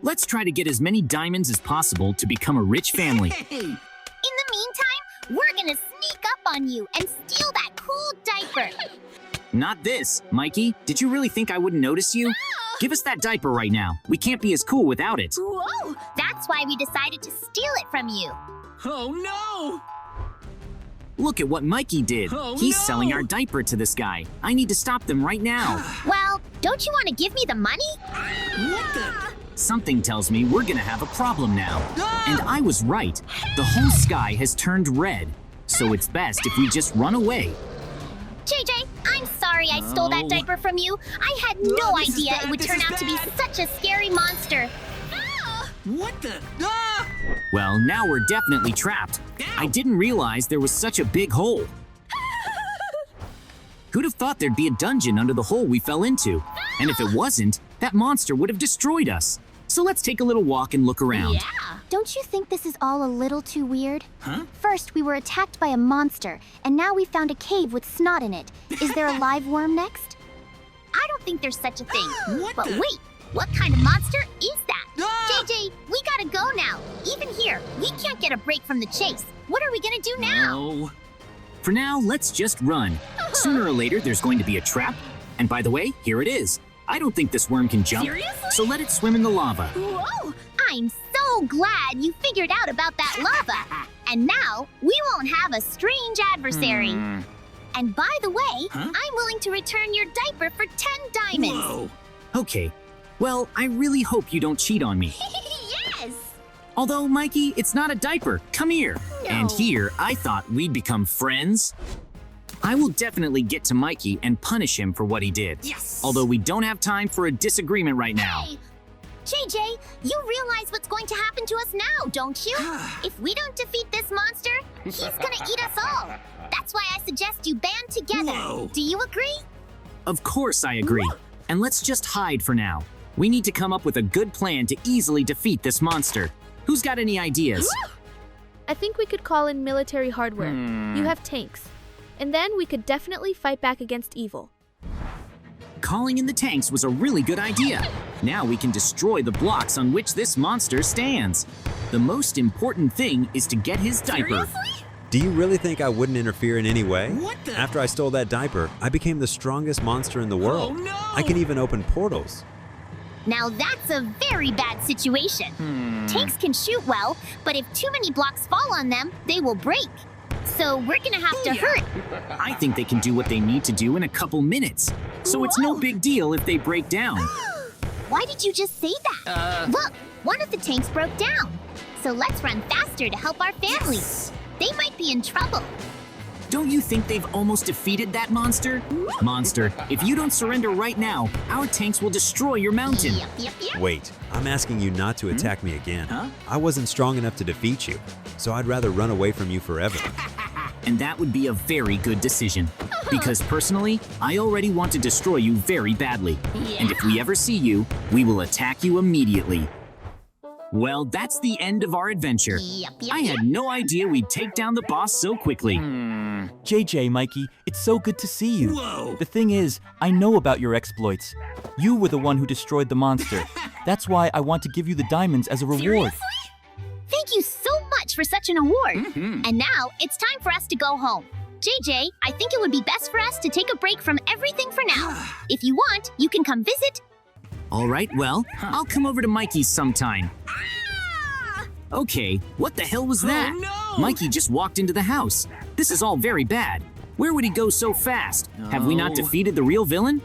Let's try to get as many diamonds as possible to become a rich family. In the meantime, we're gonna sneak up on you and steal that cool diaper. Not this. Mikey, did you really think I wouldn't notice you? Give us that diaper right now. We can't be as cool without it. Whoa! That's why we decided to steal it from you. Oh no! Look at what Mikey did. Oh, He's no! selling our diaper to this guy. I need to stop them right now. Well, don't you want to give me the money? What the? Something tells me we're gonna have a problem now. Ah! And I was right. The whole sky has turned red. So it's best if we just run away. JJ, I'm sorry I stole that No. diaper from you. I had no No, this is idea bad, it would this turn is out to be bad. such a scary monster. What the? Ah! Well, now we're definitely trapped. I didn't realize there was such a big hole. Who'd have thought there'd be a dungeon under the hole we fell into? And if it wasn't, that monster would have destroyed us. So let's take a little walk and look around. Yeah. Don't you think this is all a little too weird? Huh? First, we were attacked by a monster, and now we found a cave with snot in it. Is there a live worm next? I don't think there's such a thing. What But the? wait, what kind of monster is that? Ah! JJ, we gotta go now. Even here, we can't get a break from the chase. What are we gonna do now? No. For now, let's just run. Sooner or later, there's going to be a trap. And by the way, here it is. I don't think this worm can jump, Seriously? so let it swim in the lava. Whoa! I'm so glad you figured out about that lava. And now, we won't have a strange adversary. And by the way, Huh? I'm willing to return your diaper for 10 diamonds. Whoa. Okay, well, I really hope you don't cheat on me. Yes! Although, Mikey, it's not a diaper. Come here. No. And here, I thought we'd become friends. I will definitely get to Mikey and punish him for what he did. Yes. Although we don't have time for a disagreement right now. Hey! JJ, you realize what's going to happen to us now, don't you? If we don't defeat this monster, he's gonna eat us all. That's why I suggest you band together. Whoa. Do you agree? Of course I agree. And let's just hide for now. We need to come up with a good plan to easily defeat this monster. Who's got any ideas? I think we could call in military hardware. You have tanks. And then we could definitely fight back against evil. Calling in the tanks was a really good idea. Now we can destroy the blocks on which this monster stands. The most important thing is to get his diaper. Do you really think I wouldn't interfere in any way? What the? After I stole that diaper, I became the strongest monster in the world. Oh, no! I can even open portals. Now that's a very bad situation. Tanks can shoot well, but if too many blocks fall on them, they will break. So we're gonna have to hurt. I think they can do what they need to do in a couple minutes. So it's no Whoa. big deal if they break down. Why did you just say that? Look, one of the tanks broke down. So let's run faster to help our family. They might be in trouble. Don't you think they've almost defeated that monster? Monster, if you don't surrender right now, our tanks will destroy your mountain. Yep. Wait, I'm asking you not to attack me again. Huh? I wasn't strong enough to defeat you, so I'd rather run away from you forever. And that would be a very good decision. Because personally, I already want to destroy you very badly. And if we ever see you, we will attack you immediately. Well, that's the end of our adventure. I had no idea we'd take down the boss so quickly. JJ, Mikey, it's so good to see you. Whoa. The thing is, I know about your exploits. You were the one who destroyed the monster. That's why I want to give you the diamonds as a reward. Thank you so much for such an award. And now it's time for us to go home. JJ, I think it would be best for us to take a break from everything for now. If you want, you can come visit. All right, well, I'll come over to Mikey's sometime. Okay, what the hell was that? Oh, no! Mikey just walked into the house. This is all very bad. Where would he go so fast? Have we not No. defeated the real villain?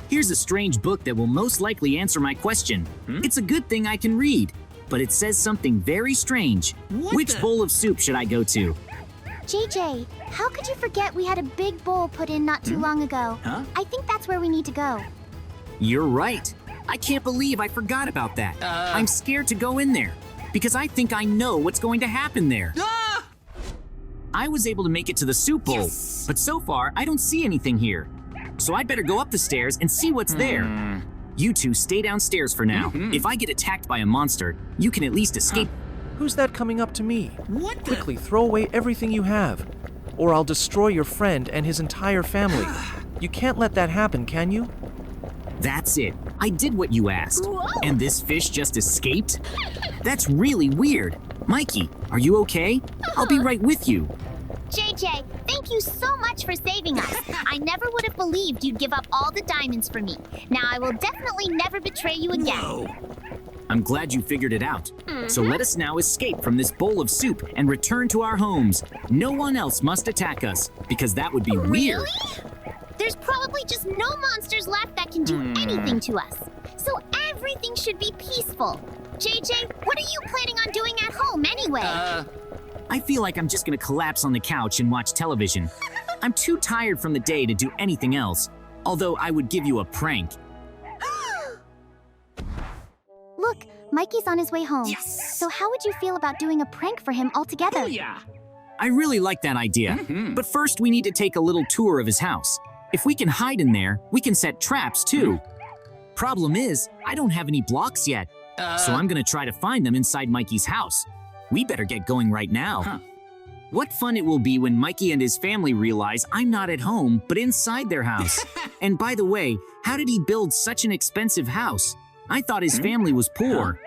Here's a strange book that will most likely answer my question. It's a good thing I can read, but it says something very strange. What Which the- bowl of soup should I go to? JJ, how could you forget we had a big bowl put in not too long ago? Huh? I think that's where we need to go. You're right. I can't believe I forgot about that. I'm scared to go in there because I think I know what's going to happen there. Ah! I was able to make it to the soup bowl, Yes! but so far I don't see anything here. So I'd better go up the stairs and see what's there. You two stay downstairs for now. If I get attacked by a monster, you can at least escape. Who's that coming up to me? What the? Quickly, throw away everything you have, or I'll destroy your friend and his entire family. You can't let that happen, can you? That's it. I did what you asked. And this fish just escaped? That's really weird. Mikey, are you okay? I'll be right with you. JJ, thank you so much for saving us. I never would have believed you'd give up all the diamonds for me. Now I will definitely never betray you again. I'm glad you figured it out. So let us now escape from this bowl of soup and return to our homes. No one else must attack us, because that would be weird. There's probably just no monsters left that can do anything to us. So everything should be peaceful. JJ, what are you planning on doing at home anyway? I feel like I'm just gonna collapse on the couch and watch television. I'm too tired from the day to do anything else, although I would give you a prank. Look, Mikey's on his way home. Yes! So how would you feel about doing a prank for him altogether? Booyah! I really like that idea, but first we need to take a little tour of his house. If we can hide in there, we can set traps too. Problem is, I don't have any blocks yet, so I'm gonna try to find them inside Mikey's house. We better get going right now. What fun it will be when Mikey and his family realize I'm not at home, but inside their house. And by the way, how did he build such an expensive house? I thought his family was poor.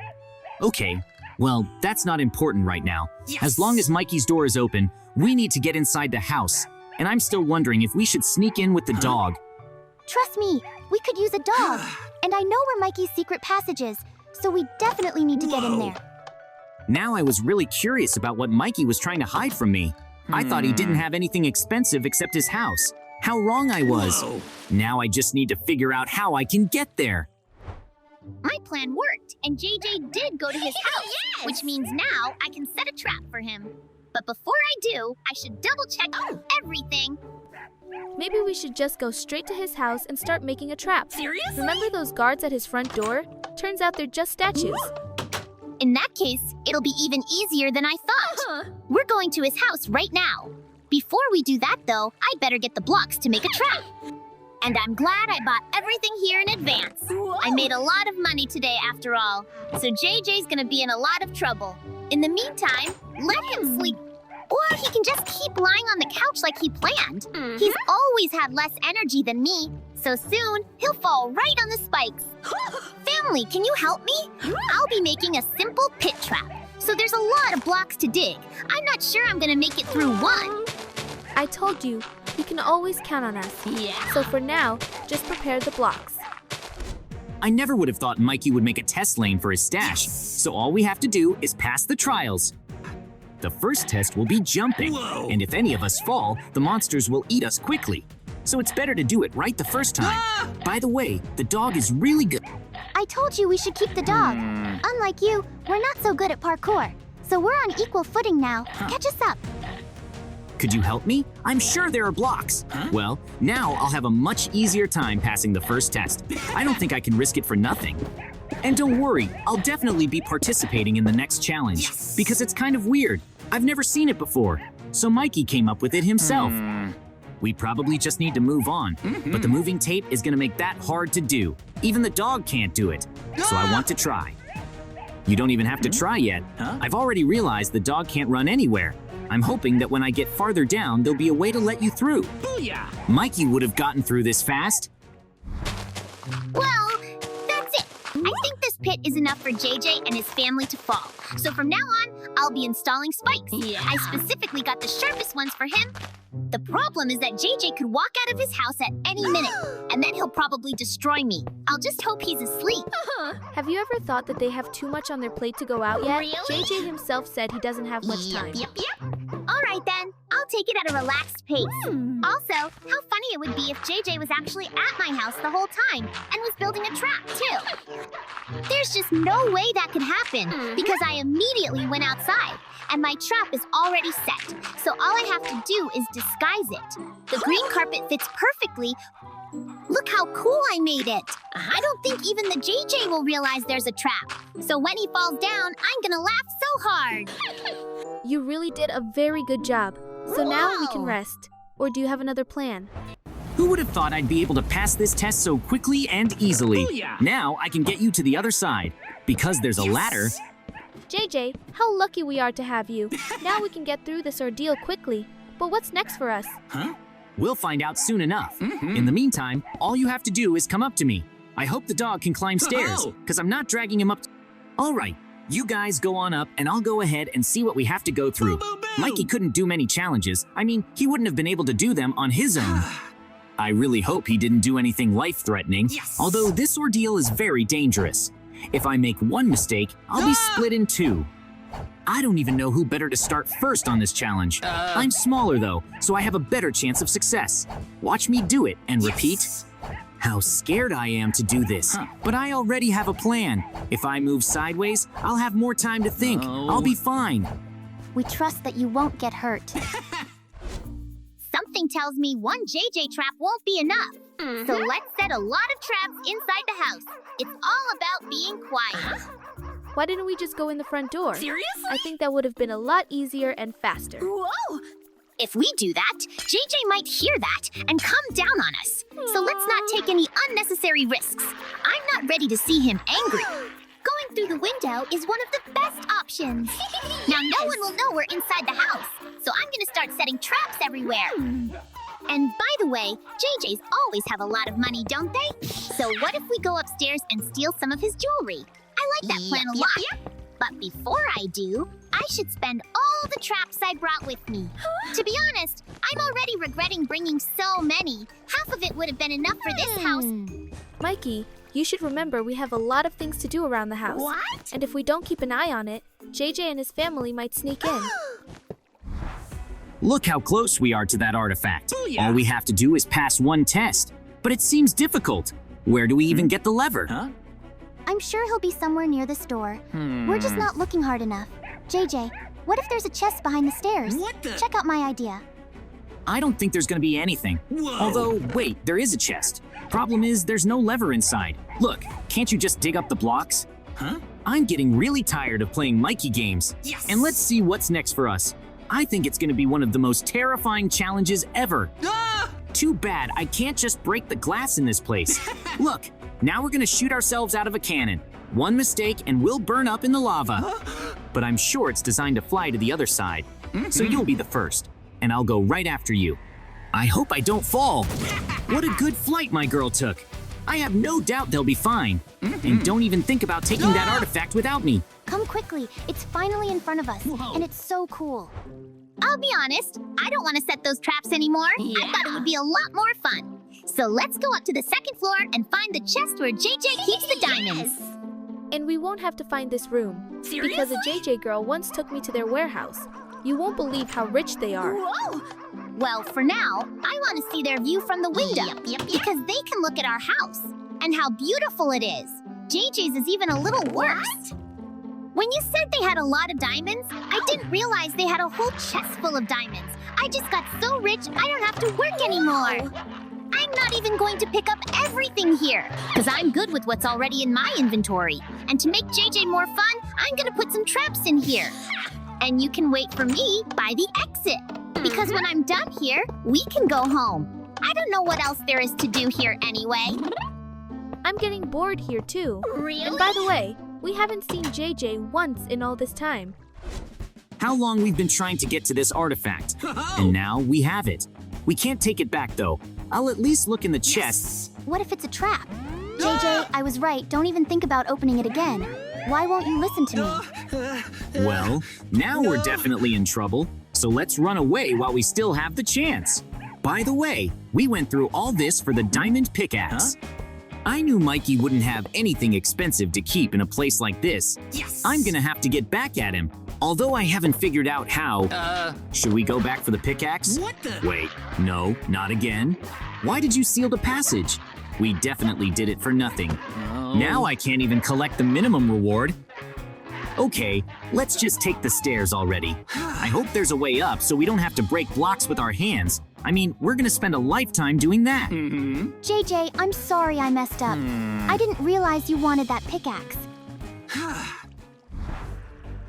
Okay, well, that's not important right now. As long as Mikey's door is open, we need to get inside the house. And I'm still wondering if we should sneak in with the dog. Trust me, we could use a dog. And I know where Mikey's secret passage is, so we definitely need to get in there. Now I was really curious about what Mikey was trying to hide from me. I thought he didn't have anything expensive except his house. How wrong I was. Now I just need to figure out how I can get there. My plan worked, and JJ did go to his house, which means now I can set a trap for him. But before I do, I should double-check everything. Maybe we should just go straight to his house and start making a trap. Seriously? Remember those guards at his front door? Turns out they're just statues. In that case, it'll be even easier than I thought. We're going to his house right now. Before we do that, though, I better get the blocks to make a trap. And I'm glad I bought everything here in advance. I made a lot of money today after all, so JJ's gonna be in a lot of trouble. In the meantime, let him sleep. Or he can just keep lying on the couch like he planned. He's always had less energy than me, so soon he'll fall right on the spikes. Family, can you help me? I'll be making a simple pit trap, so there's a lot of blocks to dig. I'm not sure I'm gonna make it through one. I told you, you can always count on us. So for now, just prepare the blocks. I never would have thought Mikey would make a test lane for his stash, so all we have to do is pass the trials. The first test will be jumping, and if any of us fall, the monsters will eat us quickly. So it's better to do it right the first time. By the way, the dog is really good. I told you we should keep the dog. Unlike you, we're not so good at parkour. So we're on equal footing now. Catch us up. Could you help me? I'm sure there are blocks. Well, now I'll have a much easier time passing the first test. I don't think I can risk it for nothing. And don't worry, I'll definitely be participating in the next challenge, because it's kind of weird. I've never seen it before, so Mikey came up with it himself. We probably just need to move on, but the moving tape is gonna make that hard to do. Even the dog can't do it, so I want to try. You don't even have to try yet. I've already realized the dog can't run anywhere. I'm hoping that when I get farther down, there'll be a way to let you through. Booyah! Mikey would have gotten through this fast. Well, that's it. I think this pit is enough for JJ and his family to fall. So from now on, I'll be installing spikes. I specifically got the sharpest ones for him. The problem is that JJ could walk out of his house at any minute, and then he'll probably destroy me. I'll just hope he's asleep. Have you ever thought that they have too much on their plate to go out yet? Really? JJ himself said he doesn't have much time. Yep. All right then, I'll take it at a relaxed pace. Also, how funny it would be if JJ was actually at my house the whole time and was building a trap too. There's just no way that could happen because I immediately went outside and my trap is already set. So all I have to do is disguise it. The green carpet fits perfectly. Look how cool I made it. I don't think even the JJ will realize there's a trap. So when he falls down, I'm gonna laugh so hard. You really did a very good job. So now we can rest. Or do you have another plan? Who would have thought I'd be able to pass this test so quickly and easily? Booyah! Now I can get you to the other side. Because there's a ladder. JJ, how lucky we are to have you. Now we can get through this ordeal quickly. But what's next for us? We'll find out soon enough. In the meantime, all you have to do is come up to me. I hope the dog can climb stairs, Oh. because I'm not dragging him up. All right, you guys go on up, and I'll go ahead and see what we have to go through. Boo, boo, boo. Mikey couldn't do many challenges. I mean, he wouldn't have been able to do them on his own. I really hope he didn't do anything life-threatening, Yes. although this ordeal is very dangerous. If I make one mistake, I'll be split in two. I don't even know who better to start first on this challenge. I'm smaller though, so I have a better chance of success. Watch me do it and repeat. How scared I am to do this. But I already have a plan. If I move sideways, I'll have more time to think. Oh. I'll be fine. We trust that you won't get hurt. Something tells me one JJ trap won't be enough. So let's set a lot of traps inside the house. It's all about being quiet. Why didn't we just go in the front door? Seriously? I think that would have been a lot easier and faster. Whoa! If we do that, JJ might hear that and come down on us. So let's not take any unnecessary risks. I'm not ready to see him angry. Going through the window is one of the best options. Now no one will know we're inside the house, so I'm gonna start setting traps everywhere. And by the way, JJs always have a lot of money, don't they? So what if we go upstairs and steal some of his jewelry? I like that plan a lot. But before I do, I should spend all the traps I brought with me. To be honest, I'm already regretting bringing so many. Half of it would have been enough for this house. Mikey, you should remember we have a lot of things to do around the house. What? And if we don't keep an eye on it, JJ and his family might sneak in. Look how close we are to that artifact. Oh, yeah. All we have to do is pass one test. But it seems difficult. Where do we even get the lever? Huh? I'm sure he'll be somewhere near the store. We're just not looking hard enough. JJ, what if there's a chest behind the stairs? What the? Check out my idea. I don't think there's gonna be anything. Whoa. Although, wait, there is a chest. Problem is, there's no lever inside. Look, can't you just dig up the blocks? Huh? I'm getting really tired of playing Mikey games. Yes. And let's see what's next for us. I think it's gonna be one of the most terrifying challenges ever. Ah! Too bad I can't just break the glass in this place. Look, now we're gonna shoot ourselves out of a cannon. One mistake and we'll burn up in the lava. But I'm sure it's designed to fly to the other side. So you'll be the first, and I'll go right after you. I hope I don't fall. What a good flight my girl took. I have no doubt they'll be fine. And don't even think about taking that artifact without me. Come quickly. It's finally in front of us, and it's so cool. I'll be honest, I don't want to set those traps anymore. I thought it would be a lot more fun. So let's go up to the second floor and find the chest where JJ keeps the diamonds. And we won't have to find this room. Because a JJ girl once took me to their warehouse. You won't believe how rich they are. Whoa! Well, for now, I want to see their view from the window. Because they can look at our house and how beautiful it is. JJ's is even a little worse. When you said they had a lot of diamonds, I didn't realize they had a whole chest full of diamonds. I just got so rich, I don't have to work anymore. I'm not even going to pick up everything here, because I'm good with what's already in my inventory. And to make JJ more fun, I'm gonna put some traps in here. And you can wait for me by the exit, because when I'm done here, we can go home. I don't know what else there is to do here anyway. I'm getting bored here too. Really? And by the way, we haven't seen JJ once in all this time. How long we've been trying to get to this artifact. And now we have it. We can't take it back though. I'll at least look in the chests. What if it's a trap? JJ, I was right. Don't even think about opening it again. Why won't you listen to me? Well, now we're definitely in trouble. So let's run away while we still have the chance. By the way, we went through all this for the diamond pickaxe. I knew Mikey wouldn't have anything expensive to keep in a place like this. Yes. I'm gonna have to get back at him. Although I haven't figured out how. Should we go back for the pickaxe? What the? Wait, no, not again. Why did you seal the passage? We definitely did it for nothing. Oh. Now I can't even collect the minimum reward. Okay, let's just take the stairs already. I hope there's a way up so we don't have to break blocks with our hands. I mean, we're gonna spend a lifetime doing that. JJ, I'm sorry I messed up. I didn't realize you wanted that pickaxe.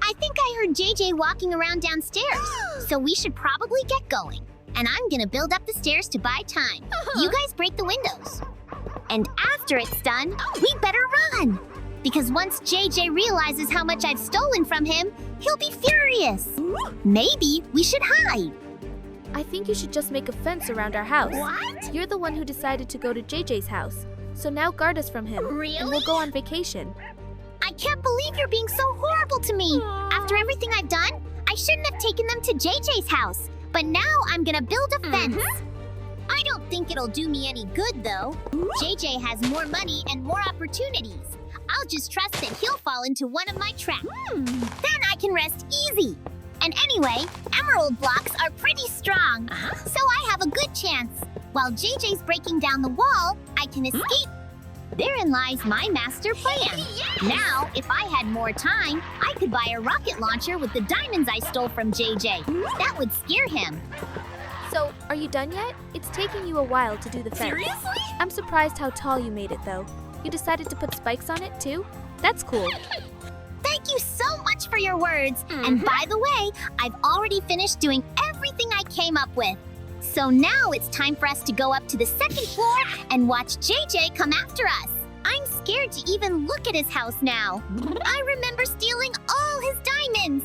I think I heard JJ walking around downstairs, so we should probably get going. And I'm gonna build up the stairs to buy time. You guys break the windows. And after it's done, we better run. Because once JJ realizes how much I've stolen from him, he'll be furious. Maybe we should hide. I think you should just make a fence around our house. What? You're the one who decided to go to JJ's house. So now guard us from him. Really? And we'll go on vacation. I can't believe you're being so horrible to me. After everything I've done, I shouldn't have taken them to JJ's house. But now I'm gonna build a fence. I don't think it'll do me any good, though. JJ has more money and more opportunities. I'll just trust that he'll fall into one of my traps. Then I can rest easy. And anyway, emerald blocks are pretty strong, so I have a good chance. While JJ's breaking down the wall, I can escape. Therein lies my master plan. Now, if I had more time, I could buy a rocket launcher with the diamonds I stole from JJ. That would scare him. So, are you done yet? It's taking you a while to do the fence. Seriously? I'm surprised how tall you made it, though. You decided to put spikes on it, too? That's cool. Thank you so much for your words. And by the way, I've already finished doing everything I came up with. So now it's time for us to go up to the second floor and watch JJ come after us. I'm scared to even look at his house now. I remember stealing all his diamonds.